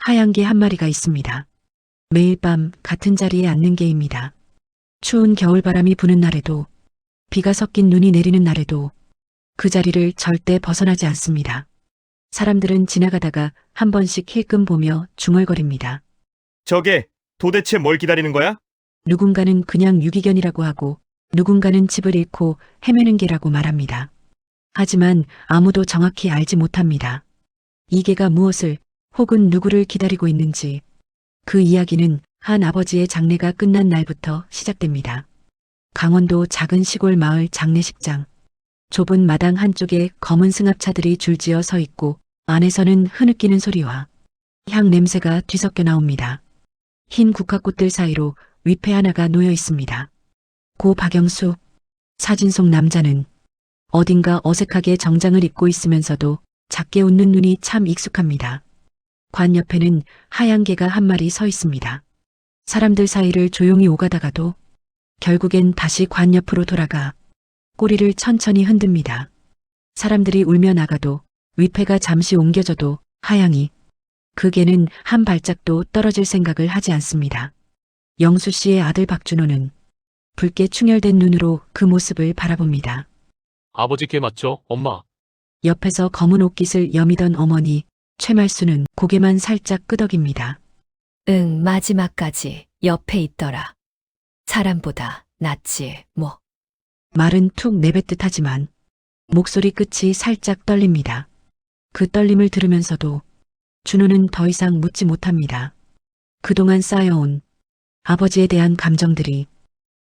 하얀 개 한 마리가 있습니다. 매일 밤 같은 자리에 앉는 개입니다. 추운 겨울바람이 부는 날에도, 비가 섞인 눈이 내리는 날에도 그 자리를 절대 벗어나지 않습니다. 사람들은 지나가다가 한 번씩 힐끔 보며 중얼거립니다. 저게 도대체 뭘 기다리는 거야? 누군가는 그냥 유기견이라고 하고 누군가는 집을 잃고 헤매는 개라고 말합니다. 하지만 아무도 정확히 알지 못합니다. 이 개가 무엇을 혹은 누구를 기다리고 있는지. 그 이야기는 한 아버지의 장례가 끝난 날부터 시작됩니다. 강원도 작은 시골 마을 장례식장. 좁은 마당 한쪽에 검은 승합차들이 줄지어 서 있고 안에서는 흐느끼는 소리와 향 냄새가 뒤섞여 나옵니다. 흰 국화꽃들 사이로 위패 하나가 놓여 있습니다. 고 박영수. 사진 속 남자는 어딘가 어색하게 정장을 입고 있으면서도 작게 웃는 눈이 참 익숙합니다. 관 옆에는 하얀 개가 한 마리 서 있습니다. 사람들 사이를 조용히 오가다가도 결국엔 다시 관 옆으로 돌아가 꼬리를 천천히 흔듭니다. 사람들이 울며 나가도 위패가 잠시 옮겨져도 하양이, 그 개는 한 발짝도 떨어질 생각을 하지 않습니다. 영수 씨의 아들 박준호는 붉게 충혈된 눈으로 그 모습을 바라봅니다. 아버지 개 맞죠, 엄마? 옆에서 검은 옷깃을 여미던 어머니 최말수는 고개만 살짝 끄덕입니다. 응, 마지막까지 옆에 있더라. 사람보다 낫지, 뭐. 말은 툭 내뱉듯 하지만 목소리 끝이 살짝 떨립니다. 그 떨림을 들으면서도 준호는 더 이상 묻지 못합니다. 그동안 쌓여온 아버지에 대한 감정들이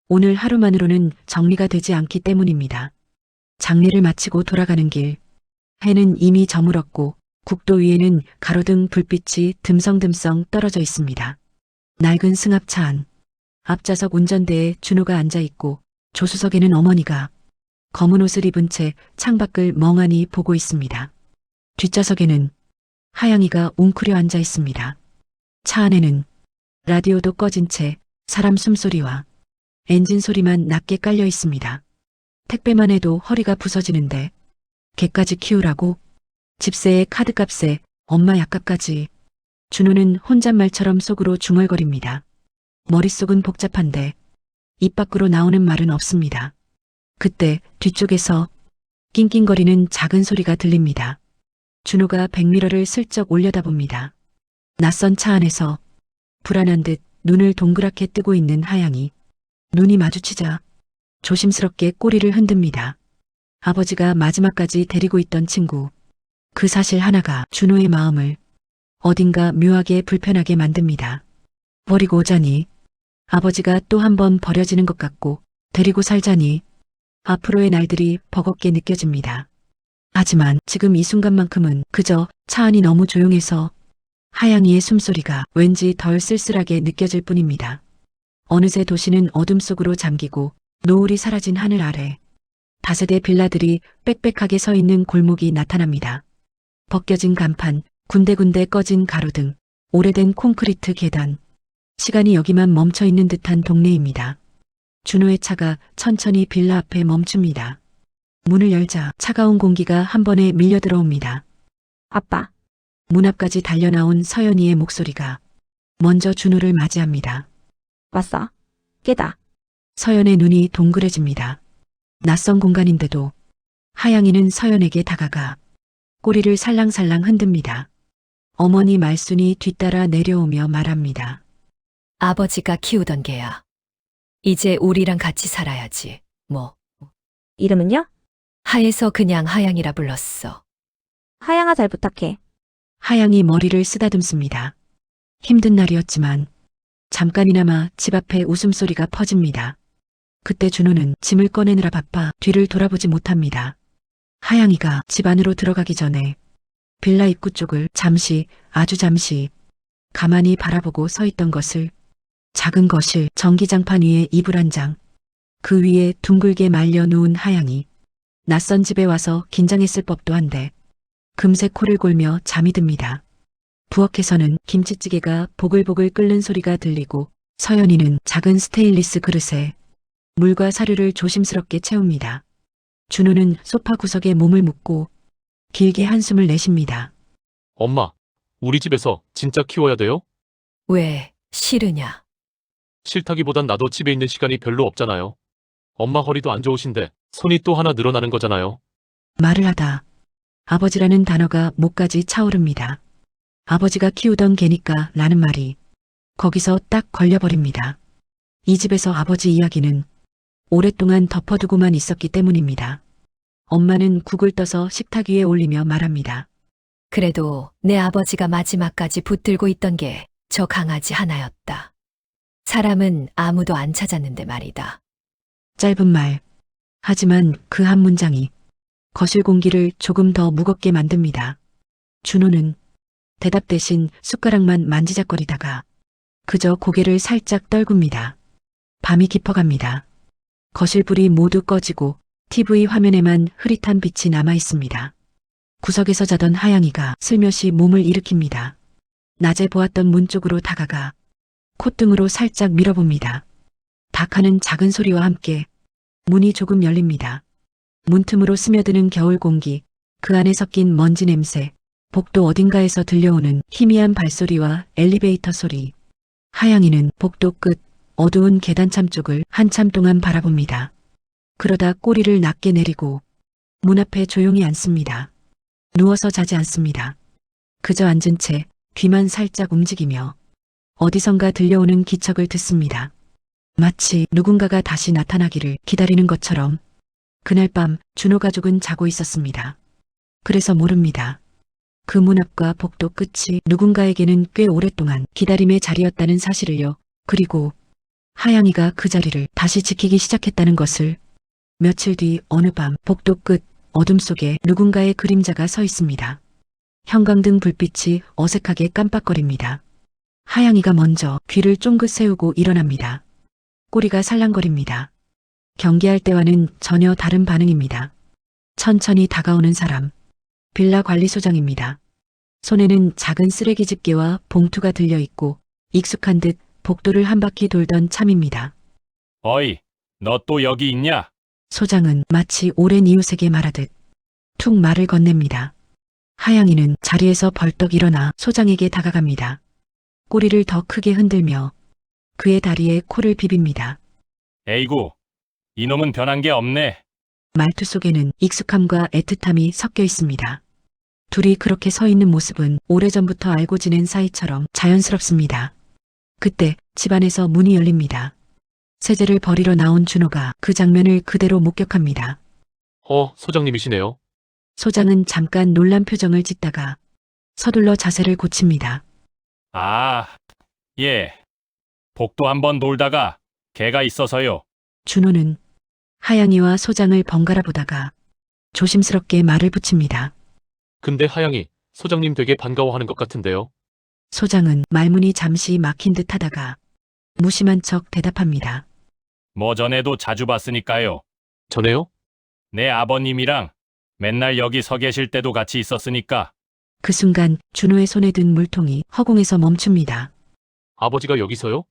오늘 하루만으로는 정리가 되지 않기 때문입니다. 장례를 마치고 돌아가는 길, 해는 이미 저물었고 국도 위에는 가로등 불빛이 듬성듬성 떨어져 있습니다. 낡은 승합차 안, 앞좌석 운전대에 준호가 앉아있고 조수석에는 어머니가 검은 옷을 입은 채 창밖을 멍하니 보고 있습니다. 뒷좌석에는 하양이가 웅크려 앉아 있습니다. 차 안에는 라디오도 꺼진 채 사람 숨소리와 엔진 소리만 낮게 깔려 있습니다. 택배만 해도 허리가 부서지는데 개까지 키우라고? 집세에 카드값에 엄마 약값까지. 준호는 혼잣말처럼 속으로 중얼거립니다. 머릿속은 복잡한데 입 밖으로 나오는 말은 없습니다. 그때 뒤쪽에서 낑낑거리는 작은 소리가 들립니다. 준호가 백미러를 슬쩍 올려다봅니다. 낯선 차 안에서 불안한 듯 눈을 동그랗게 뜨고 있는 하양이. 눈이 마주치자 조심스럽게 꼬리를 흔듭니다. 아버지가 마지막까지 데리고 있던 친구. 그 사실 하나가 준호의 마음을 어딘가 묘하게 불편하게 만듭니다. 버리고 오자니 아버지가 또 한 번 버려지는 것 같고 데리고 살자니 앞으로의 날들이 버겁게 느껴집니다. 하지만 지금 이 순간만큼은 그저 차 안이 너무 조용해서 하양이의 숨소리가 왠지 덜 쓸쓸하게 느껴질 뿐입니다. 어느새 도시는 어둠 속으로 잠기고 노을이 사라진 하늘 아래 다세대 빌라들이 빽빽하게 서 있는 골목이 나타납니다. 벗겨진 간판, 군데군데 꺼진 가로등, 오래된 콘크리트 계단. 시간이 여기만 멈춰 있는 듯한 동네입니다. 준호의 차가 천천히 빌라 앞에 멈춥니다. 문을 열자 차가운 공기가 한 번에 밀려 들어옵니다. 아빠, 문 앞까지 달려나온 서연이의 목소리가 먼저 준호를 맞이합니다. 왔어. 깨다. 서연의 눈이 동그래집니다. 낯선 공간인데도 하양이는 서연에게 다가가 꼬리를 살랑살랑 흔듭니다. 어머니 말순이 뒤따라 내려오며 말합니다. 아버지가 키우던 개야. 이제 우리랑 같이 살아야지, 뭐. 이름은요? 하에서 그냥 하양이라 불렀어. 하양아 잘 부탁해. 하양이 머리를 쓰다듬습니다. 힘든 날이었지만 잠깐이나마 집 앞에 웃음소리가 퍼집니다. 그때 준호는 짐을 꺼내느라 바빠 뒤를 돌아보지 못합니다. 하양이가 집 안으로 들어가기 전에 빌라 입구 쪽을 잠시, 아주 잠시 가만히 바라보고 서 있던 것을, 작은 거실 전기장판 위에 이불 한 장, 그 위에 둥글게 말려 누운 하양이. 낯선 집에 와서 긴장했을 법도 한데 금세 코를 골며 잠이 듭니다. 부엌에서는 김치찌개가 보글보글 끓는 소리가 들리고 서연이는 작은 스테인리스 그릇에 물과 사료를 조심스럽게 채웁니다. 준호는 소파 구석에 몸을 묻고 길게 한숨을 내쉽니다. 엄마, 우리 집에서 진짜 키워야 돼요? 왜 싫으냐? 싫다기보단 나도 집에 있는 시간이 별로 없잖아요. 엄마 허리도 안 좋으신데 손이 또 하나 늘어나는 거잖아요. 말을 하다 아버지라는 단어가 목까지 차오릅니다. 아버지가 키우던 개니까 라는 말이 거기서 딱 걸려버립니다. 이 집에서 아버지 이야기는 오랫동안 덮어두고만 있었기 때문입니다. 엄마는 국을 떠서 식탁 위에 올리며 말합니다. 그래도 내 아버지가 마지막까지 붙들고 있던 게 저 강아지 하나였다. 사람은 아무도 안 찾았는데 말이다. 짧은 말. 하지만 그 한 문장이 거실 공기를 조금 더 무겁게 만듭니다. 준호는 대답 대신 숟가락만 만지작거리다가 그저 고개를 살짝 떨굽니다. 밤이 깊어갑니다. 거실 불이 모두 꺼지고 TV 화면에만 흐릿한 빛이 남아 있습니다. 구석에서 자던 하양이가 슬며시 몸을 일으킵니다. 낮에 보았던 문 쪽으로 다가가 콧등으로 살짝 밀어봅니다. 닭하는 작은 소리와 함께 문이 조금 열립니다. 문틈으로 스며드는 겨울 공기, 그 안에 섞인 먼지 냄새, 복도 어딘가에서 들려오는 희미한 발소리와 엘리베이터 소리. 하양이는 복도 끝 어두운 계단참 쪽을 한참 동안 바라봅니다. 그러다 꼬리를 낮게 내리고 문 앞에 조용히 앉습니다. 누워서 자지 않습니다. 그저 앉은 채 귀만 살짝 움직이며 어디선가 들려오는 기척을 듣습니다. 마치 누군가가 다시 나타나기를 기다리는 것처럼 그날 밤 준호 가족은 자고 있었습니다. 그래서 모릅니다. 그 문 앞과 복도 끝이 누군가에게는 꽤 오랫동안 기다림의 자리였다는 사실을요. 그리고 하양이가 그 자리를 다시 지키기 시작했다는 것을. 며칠 뒤 어느 밤 복도 끝 어둠 속에 누군가의 그림자가 서 있습니다. 형광등 불빛이 어색하게 깜빡거립니다. 하양이가 먼저 귀를 쫑긋 세우고 일어납니다. 꼬리가 살랑거립니다. 경계할 때와는 전혀 다른 반응입니다. 천천히 다가오는 사람. 빌라 관리소장입니다. 손에는 작은 쓰레기 집게와 봉투가 들려있고 익숙한 듯 복도를 한 바퀴 돌던 참입니다. 어이, 너 또 여기 있냐? 소장은 마치 오랜 이웃에게 말하듯 툭 말을 건넵니다. 하양이는 자리에서 벌떡 일어나 소장에게 다가갑니다. 꼬리를 더 크게 흔들며 그의 다리에 코를 비빕니다. 에이구, 이놈은 변한 게 없네. 말투 속에는 익숙함과 애틋함이 섞여 있습니다. 둘이 그렇게 서 있는 모습은 오래전부터 알고 지낸 사이처럼 자연스럽습니다. 그때 집안에서 문이 열립니다. 세제를 버리러 나온 준호가 그 장면을 그대로 목격합니다. 소장님이시네요. 소장은 잠깐 놀란 표정을 짓다가 서둘러 자세를 고칩니다. 아, 예. 복도 한번 돌다가 개가 있어서요. 준호는 하양이와 소장을 번갈아 보다가 조심스럽게 말을 붙입니다. 근데 하양이 소장님 되게 반가워하는 것 같은데요. 소장은 말문이 잠시 막힌 듯 하다가 무심한 척 대답합니다. 뭐 전에도 자주 봤으니까요. 전에요? 내 아버님이랑 맨날 여기 서 계실 때도 같이 있었으니까. 그 순간 준호의 손에 든 물통이 허공에서 멈춥니다. 아버지가 여기서요?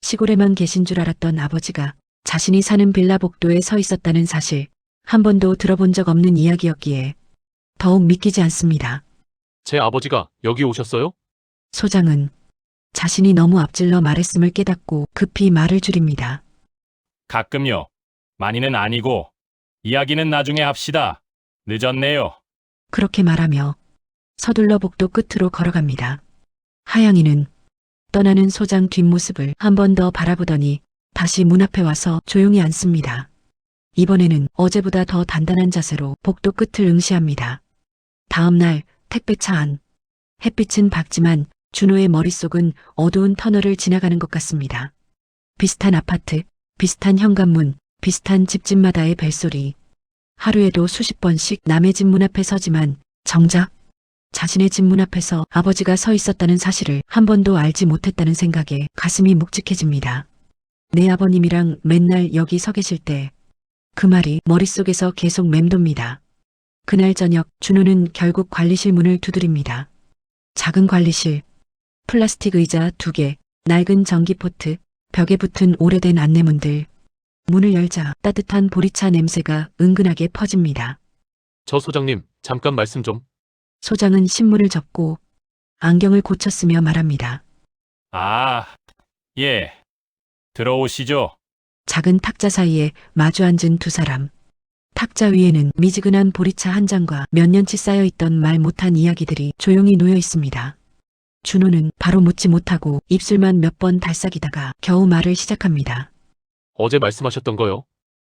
시골에만 계신 줄 알았던 아버지가 자신이 사는 빌라 복도에 서 있었다는 사실, 한 번도 들어본 적 없는 이야기였기에 더욱 믿기지 않습니다. 제 아버지가 여기 오셨어요? 소장은 자신이 너무 앞질러 말했음을 깨닫고 급히 말을 줄입니다. 가끔요. 많이는 아니고. 이야기는 나중에 합시다. 늦었네요. 그렇게 말하며 서둘러 복도 끝으로 걸어갑니다. 하양이는 떠나는 소장 뒷모습을 한 번 더 바라보더니 다시 문 앞에 와서 조용히 앉습니다. 이번에는 어제보다 더 단단한 자세로 복도 끝을 응시합니다. 다음 날 택배차 안. 햇빛은 밝지만 준호의 머릿속은 어두운 터널을 지나가는 것 같습니다. 비슷한 아파트, 비슷한 현관문, 비슷한 집집마다의 벨소리. 하루에도 수십 번씩 남의 집 문 앞에 서지만 정작 자신의 집 문 앞에서 아버지가 서 있었다는 사실을 한 번도 알지 못했다는 생각에 가슴이 묵직해집니다. 내 아버님이랑 맨날 여기 서 계실 때 그 말이 머릿속에서 계속 맴돕니다. 그날 저녁 준호는 결국 관리실 문을 두드립니다. 작은 관리실, 플라스틱 의자 2개, 낡은 전기포트, 벽에 붙은 오래된 안내문들. 문을 열자 따뜻한 보리차 냄새가 은근하게 퍼집니다. 저 소장님, 잠깐 말씀 좀. 소장은 신문을 접고 안경을 고쳤으며 말합니다. 아, 예. 들어오시죠. 작은 탁자 사이에 마주 앉은 두 사람. 탁자 위에는 미지근한 보리차 한 잔과 몇 년치 쌓여있던 말 못한 이야기들이 조용히 놓여 있습니다. 준호는 바로 묻지 못하고 입술만 몇 번 달싹이다가 겨우 말을 시작합니다. 어제 말씀하셨던 거요?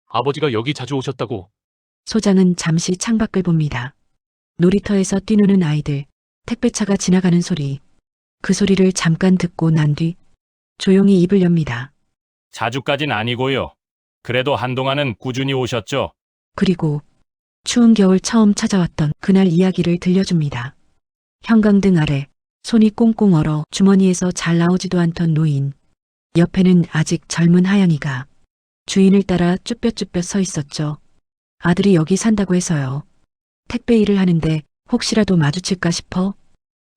아버지가 여기 자주 오셨다고. 소장은 잠시 창밖을 봅니다. 놀이터에서 뛰노는 아이들, 택배차가 지나가는 소리. 그 소리를 잠깐 듣고 난 뒤 조용히 입을 엽니다. 자주까진 아니고요. 그래도 한동안은 꾸준히 오셨죠. 그리고 추운 겨울 처음 찾아왔던 그날 이야기를 들려줍니다. 형광등 아래 손이 꽁꽁 얼어 주머니에서 잘 나오지도 않던 노인. 옆에는 아직 젊은 하양이가 주인을 따라 쭈뼛쭈뼛 서 있었죠. 아들이 여기 산다고 해서요. 택배 일을 하는데 혹시라도 마주칠까 싶어?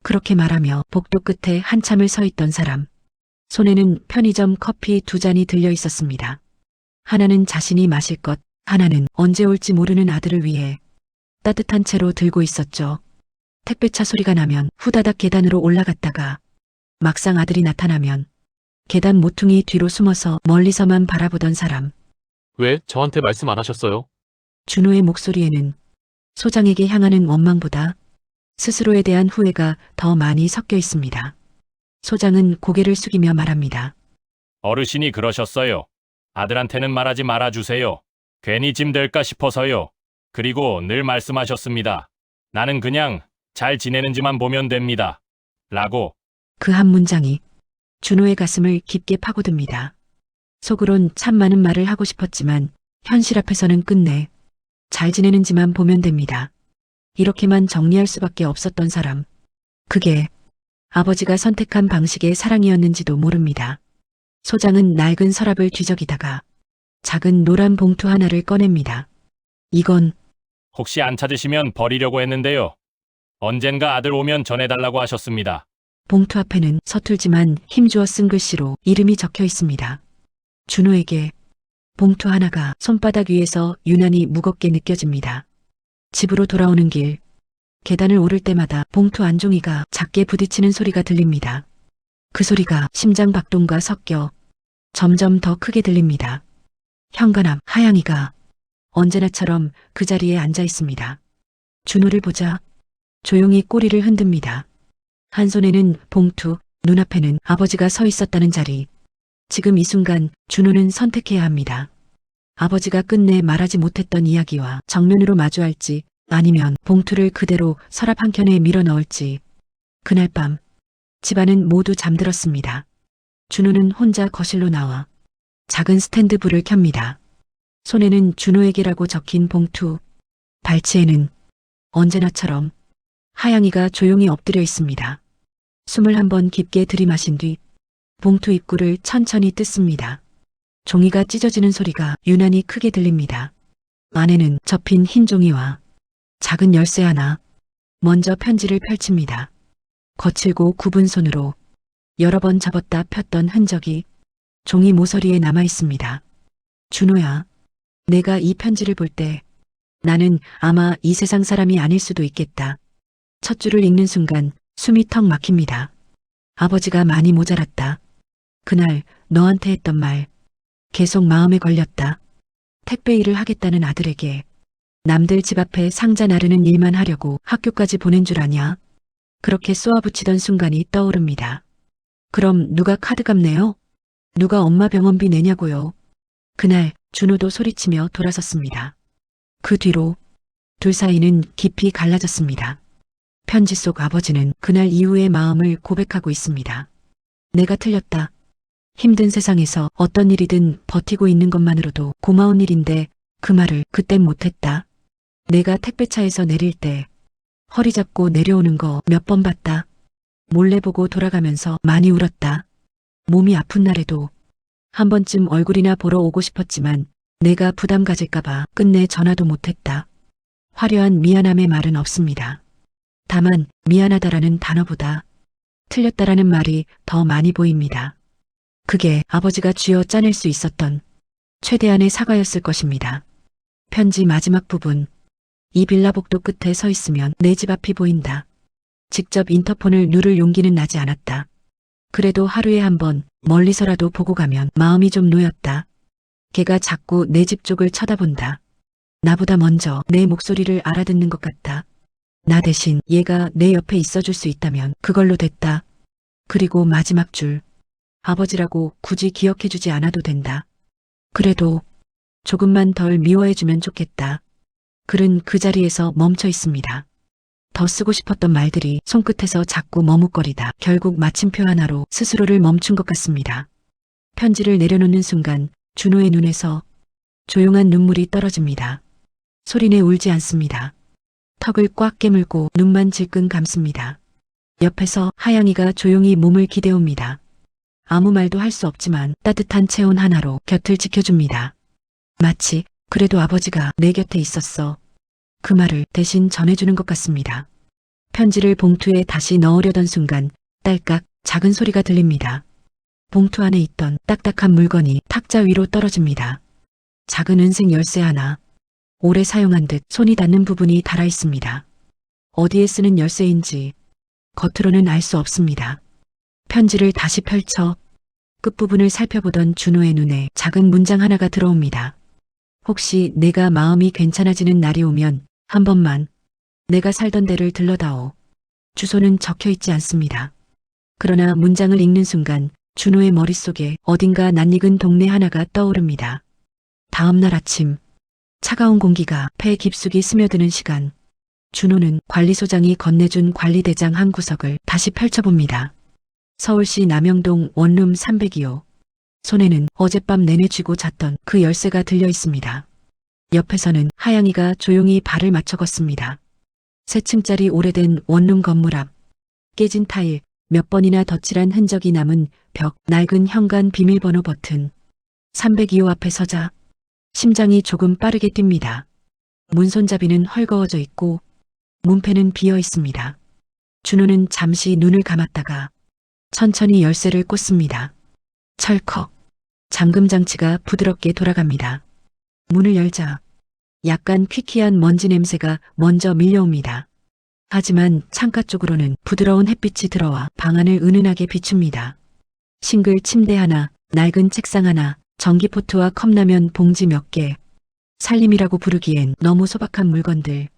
그렇게 말하며 복도 끝에 한참을 서 있던 사람. 손에는 편의점 커피 2잔이 들려 있었습니다. 하나는 자신이 마실 것, 하나는 언제 올지 모르는 아들을 위해 따뜻한 채로 들고 있었죠. 택배차 소리가 나면 후다닥 계단으로 올라갔다가 막상 아들이 나타나면 계단 모퉁이 뒤로 숨어서 멀리서만 바라보던 사람. 왜 저한테 말씀 안 하셨어요? 준호의 목소리에는 소장에게 향하는 원망보다 스스로에 대한 후회가 더 많이 섞여 있습니다. 소장은 고개를 숙이며 말합니다. 어르신이 그러셨어요. 아들한테는 말하지 말아주세요. 괜히 짐 될까 싶어서요. 그리고 늘 말씀하셨습니다. 나는 그냥 잘 지내는지만 보면 됩니다. 라고. 그 한 문장이 준호의 가슴을 깊게 파고듭니다. 속으론 참 많은 말을 하고 싶었지만 현실 앞에서는 끝내 잘 지내는지만 보면 됩니다. 이렇게만 정리할 수밖에 없었던 사람. 그게 아버지가 선택한 방식의 사랑이었는지도 모릅니다. 소장은 낡은 서랍을 뒤적이다가 작은 노란 봉투 하나를 꺼냅니다. 이건 혹시 안 찾으시면 버리려고 했는데요. 언젠가 아들 오면 전해달라고 하셨습니다. 봉투 앞에는 서툴지만 힘주어 쓴 글씨로 이름이 적혀 있습니다. 준호에게 봉투 하나가 손바닥 위에서 유난히 무겁게 느껴집니다. 집으로 돌아오는 길, 계단을 오를 때마다 봉투 안종이가 작게 부딪히는 소리가 들립니다. 그 소리가 심장 박동과 섞여 점점 더 크게 들립니다. 현관앞 하양이가 언제나처럼 그 자리에 앉아 있습니다. 준호를 보자 조용히 꼬리를 흔듭니다. 한 손에는 봉투, 눈앞에는 아버지가 서 있었다는 자리. 지금 이 순간 준호는 선택해야 합니다. 아버지가 끝내 말하지 못했던 이야기와 정면으로 마주할지 아니면 봉투를 그대로 서랍 한켠에 밀어 넣을지. 그날 밤 집안은 모두 잠들었습니다. 준호는 혼자 거실로 나와 작은 스탠드 불을 켭니다. 손에는 준호에게라고 적힌 봉투, 발치에는 언제나처럼 하양이가 조용히 엎드려 있습니다. 숨을 한번 깊게 들이마신 뒤 봉투 입구를 천천히 뜯습니다. 종이가 찢어지는 소리가 유난히 크게 들립니다. 안에는 접힌 흰 종이와 작은 열쇠 하나. 먼저 편지를 펼칩니다. 거칠고 굽은 손으로 여러 번 접었다 폈던 흔적이 종이 모서리에 남아 있습니다. 준호야, 내가 이 편지를 볼 때 나는 아마 이 세상 사람이 아닐 수도 있겠다. 첫 줄을 읽는 순간 숨이 턱 막힙니다. 아버지가 많이 모자랐다. 그날 너한테 했던 말 계속 마음에 걸렸다. 택배 일을 하겠다는 아들에게 남들 집 앞에 상자 나르는 일만 하려고 학교까지 보낸 줄 아냐? 그렇게 쏘아붙이던 순간이 떠오릅니다. 그럼 누가 카드값 내요? 누가 엄마 병원비 내냐고요? 그날 준호도 소리치며 돌아섰습니다. 그 뒤로 둘 사이는 깊이 갈라졌습니다. 편지 속 아버지는 그날 이후의 마음을 고백하고 있습니다. 내가 틀렸다. 힘든 세상에서 어떤 일이든 버티고 있는 것만으로도 고마운 일인데 그 말을 그땐 못했다. 내가 택배차에서 내릴 때 허리 잡고 내려오는 거 몇 번 봤다. 몰래 보고 돌아가면서 많이 울었다. 몸이 아픈 날에도 한 번쯤 얼굴이나 보러 오고 싶었지만 내가 부담 가질까봐 끝내 전화도 못했다. 화려한 미안함의 말은 없습니다. 다만 미안하다라는 단어보다 틀렸다라는 말이 더 많이 보입니다. 그게 아버지가 쥐어 짜낼 수 있었던 최대한의 사과였을 것입니다. 편지 마지막 부분. 이 빌라 복도 끝에 서 있으면 내 집 앞이 보인다. 직접 인터폰을 누를 용기는 나지 않았다. 그래도 하루에 한 번 멀리서라도 보고 가면 마음이 좀 놓였다. 걔가 자꾸 내 집 쪽을 쳐다본다. 나보다 먼저 내 목소리를 알아듣는 것 같다. 나 대신 얘가 내 옆에 있어줄 수 있다면 그걸로 됐다. 그리고 마지막 줄. 아버지라고 굳이 기억해주지 않아도 된다. 그래도 조금만 덜 미워해주면 좋겠다. 글은 그 자리에서 멈춰 있습니다. 더 쓰고 싶었던 말들이 손끝에서 자꾸 머뭇거리다 결국 마침표 하나로 스스로를 멈춘 것 같습니다. 편지를 내려놓는 순간 준호의 눈에서 조용한 눈물이 떨어집니다. 소리내 울지 않습니다. 턱을 꽉 깨물고 눈만 질끈 감습니다. 옆에서 하양이가 조용히 몸을 기대옵니다. 아무 말도 할 수 없지만 따뜻한 체온 하나로 곁을 지켜줍니다. 마치 그래도 아버지가 내 곁에 있었어. 그 말을 대신 전해주는 것 같습니다. 편지를 봉투에 다시 넣으려던 순간 딸깍 작은 소리가 들립니다. 봉투 안에 있던 딱딱한 물건이 탁자 위로 떨어집니다. 작은 은색 열쇠 하나. 오래 사용한 듯 손이 닿는 부분이 닳아 있습니다. 어디에 쓰는 열쇠인지 겉으로는 알 수 없습니다. 편지를 다시 펼쳐 끝부분을 살펴보던 준호의 눈에 작은 문장 하나가 들어옵니다. 혹시 내가 마음이 괜찮아지는 날이 오면 한 번만 내가 살던 데를 들러다오. 주소는 적혀 있지 않습니다. 그러나 문장을 읽는 순간 준호의 머릿속에 어딘가 낯익은 동네 하나가 떠오릅니다. 다음 날 아침 차가운 공기가 폐 깊숙이 스며드는 시간. 준호는 관리소장이 건네준 관리대장 한 구석을 다시 펼쳐봅니다. 서울시 남영동 원룸 302호. 손에는 어젯밤 내내 쥐고 잤던 그 열쇠가 들려 있습니다. 옆에서는 하양이가 조용히 발을 맞춰 걷습니다. 세 층짜리 오래된 원룸 건물 앞. 깨진 타일, 몇 번이나 덧칠한 흔적이 남은 벽, 낡은 현관 비밀번호 버튼. 302호 앞에 서자 심장이 조금 빠르게 뜁니다. 문손잡이는 헐거워져 있고 문패는 비어 있습니다. 준호는 잠시 눈을 감았다가 천천히 열쇠를 꽂습니다. 철컥. 잠금 장치가 부드럽게 돌아갑니다. 문을 열자 약간 퀴퀴한 먼지 냄새가 먼저 밀려옵니다. 하지만 창가 쪽으로는 부드러운 햇빛이 들어와 방 안을 은은하게 비춥니다. 싱글 침대 하나, 낡은 책상 하나, 전기포트와 컵라면 봉지 몇 개. 살림이라고 부르기엔 너무 소박한 물건들.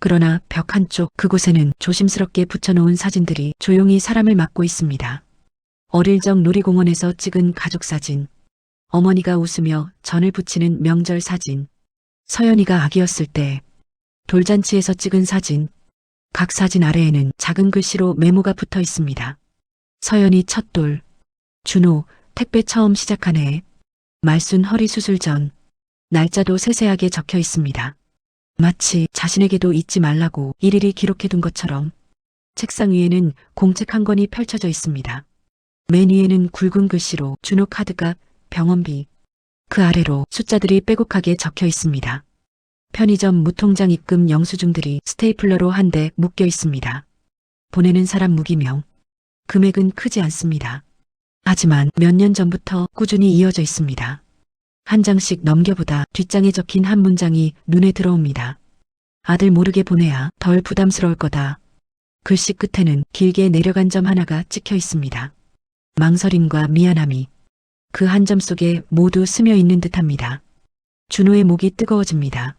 그러나 벽 한쪽 그곳에는 조심스럽게 붙여놓은 사진들이 조용히 사람을 막고 있습니다. 어릴 적 놀이공원에서 찍은 가족 사진. 어머니가 웃으며 전을 부치는 명절 사진. 서연이가 아기였을 때 돌잔치에서 찍은 사진. 각 사진 아래에는 작은 글씨로 메모가 붙어 있습니다. 서연이 첫 돌. 준호, 택배 처음 시작한 해. 말순 허리 수술 전. 날짜도 세세하게 적혀 있습니다. 마치 자신에게도 잊지 말라고 일일이 기록해둔 것처럼. 책상 위에는 공책 한 권이 펼쳐져 있습니다. 맨 위에는 굵은 글씨로 준호 카드값, 병원비. 그 아래로 숫자들이 빼곡하게 적혀 있습니다. 편의점 무통장 입금 영수증들이 스테이플러로 한 대 묶여 있습니다. 보내는 사람 무기명. 금액은 크지 않습니다. 하지만 몇 년 전부터 꾸준히 이어져 있습니다. 한 장씩 넘겨보다 뒷장에 적힌 한 문장이 눈에 들어옵니다. 아들 모르게 보내야 덜 부담스러울 거다. 글씨 끝에는 길게 내려간 점 하나가 찍혀 있습니다. 망설임과 미안함이 그 한 점 속에 모두 스며 있는 듯합니다. 준호의 목이 뜨거워집니다.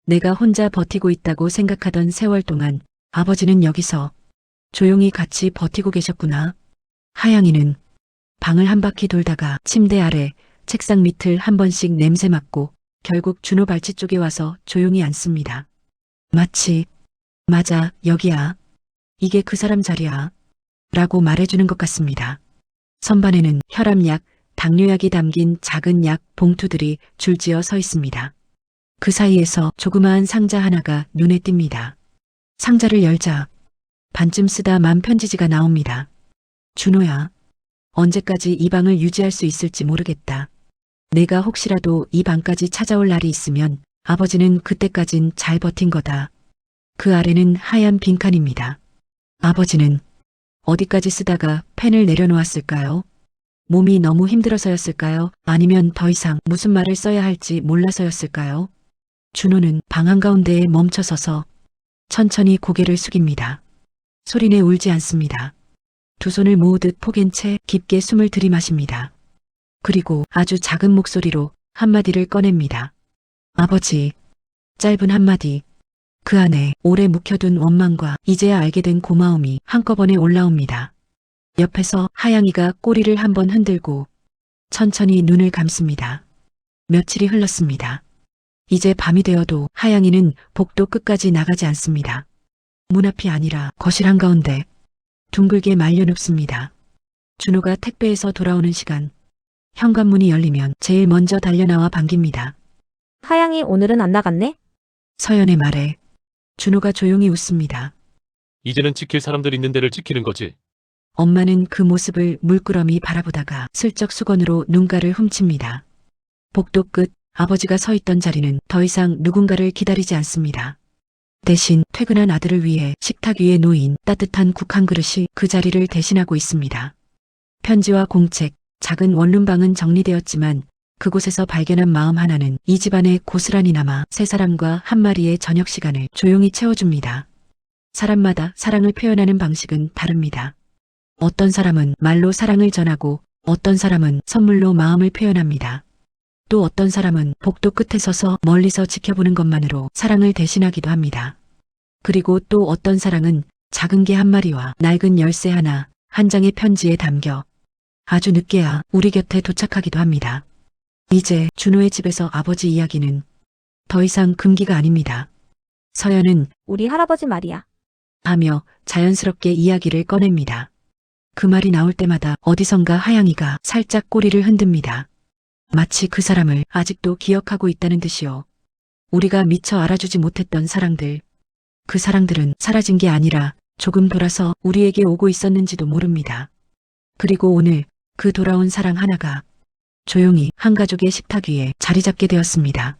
내가 혼자 버티고 있다고 생각하던 세월 동안 아버지는 여기서 조용히 같이 버티고 계셨구나. 하양이는 방을 한 바퀴 돌다가 침대 아래 책상 밑을 한 번씩 냄새 맡고 결국 준호 발치 쪽에 와서 조용히 앉습니다. 마치 맞아 여기야. 이게 그 사람 자리야. 라고 말해주는 것 같습니다. 선반에는 혈압약, 당뇨약이 담긴 작은 약 봉투들이 줄지어 서 있습니다. 그 사이에서 조그마한 상자 하나가 눈에 띕니다. 상자를 열자 반쯤 쓰다 만 편지지가 나옵니다. 준호야. 언제까지 이 방을 유지할 수 있을지 모르겠다. 내가 혹시라도 이 방까지 찾아올 날이 있으면 아버지는 그때까진 잘 버틴 거다. 그 아래는 하얀 빈칸입니다. 아버지는 어디까지 쓰다가 펜을 내려놓았을까요? 몸이 너무 힘들어서였을까요? 아니면 더 이상 무슨 말을 써야 할지 몰라서였을까요? 준호는 방 한가운데에 멈춰서서 천천히 고개를 숙입니다. 소리내 울지 않습니다. 두 손을 모으듯 포갠 채 깊게 숨을 들이마십니다. 그리고 아주 작은 목소리로 한마디를 꺼냅니다. 아버지. 짧은 한마디. 그 안에 오래 묵혀둔 원망과 이제야 알게 된 고마움이 한꺼번에 올라옵니다. 옆에서 하양이가 꼬리를 한번 흔들고 천천히 눈을 감습니다. 며칠이 흘렀습니다. 이제 밤이 되어도 하양이는 복도 끝까지 나가지 않습니다. 문 앞이 아니라 거실 한가운데 둥글게 말려 눕습니다. 준호가 택배에서 돌아오는 시간, 현관문이 열리면 제일 먼저 달려나와 반깁니다. 하양이 오늘은 안 나갔네? 서연의 말에 준호가 조용히 웃습니다. 이제는 지킬 사람들 있는 데를 지키는 거지. 엄마는 그 모습을 물끄러미 바라보다가 슬쩍 수건으로 눈가를 훔칩니다. 복도 끝 아버지가 서 있던 자리는 더 이상 누군가를 기다리지 않습니다. 대신 퇴근한 아들을 위해 식탁 위에 놓인 따뜻한 국 한 그릇이 그 자리를 대신하고 있습니다. 편지와 공책, 작은 원룸방은 정리되었지만 그곳에서 발견한 마음 하나는 이 집안에 고스란히 남아 세 사람과 한 마리의 저녁 시간을 조용히 채워줍니다. 사람마다 사랑을 표현하는 방식은 다릅니다. 어떤 사람은 말로 사랑을 전하고 어떤 사람은 선물로 마음을 표현합니다. 또 어떤 사람은 복도 끝에 서서 멀리서 지켜보는 것만으로 사랑을 대신하기도 합니다. 그리고 또 어떤 사랑은 작은 개 한 마리와 낡은 열쇠 하나, 한 장의 편지에 담겨 아주 늦게야 우리 곁에 도착하기도 합니다. 이제 준호의 집에서 아버지 이야기는 더 이상 금기가 아닙니다. 서연은 우리 할아버지 말이야. 하며 자연스럽게 이야기를 꺼냅니다. 그 말이 나올 때마다 어디선가 하양이가 살짝 꼬리를 흔듭니다. 마치 그 사람을 아직도 기억하고 있다는 듯이요. 우리가 미처 알아주지 못했던 사랑들. 그 사랑들은 사라진 게 아니라 조금 돌아서 우리에게 오고 있었는지도 모릅니다. 그리고 오늘 그 돌아온 사랑 하나가 조용히 한 가족의 식탁 위에 자리 잡게 되었습니다.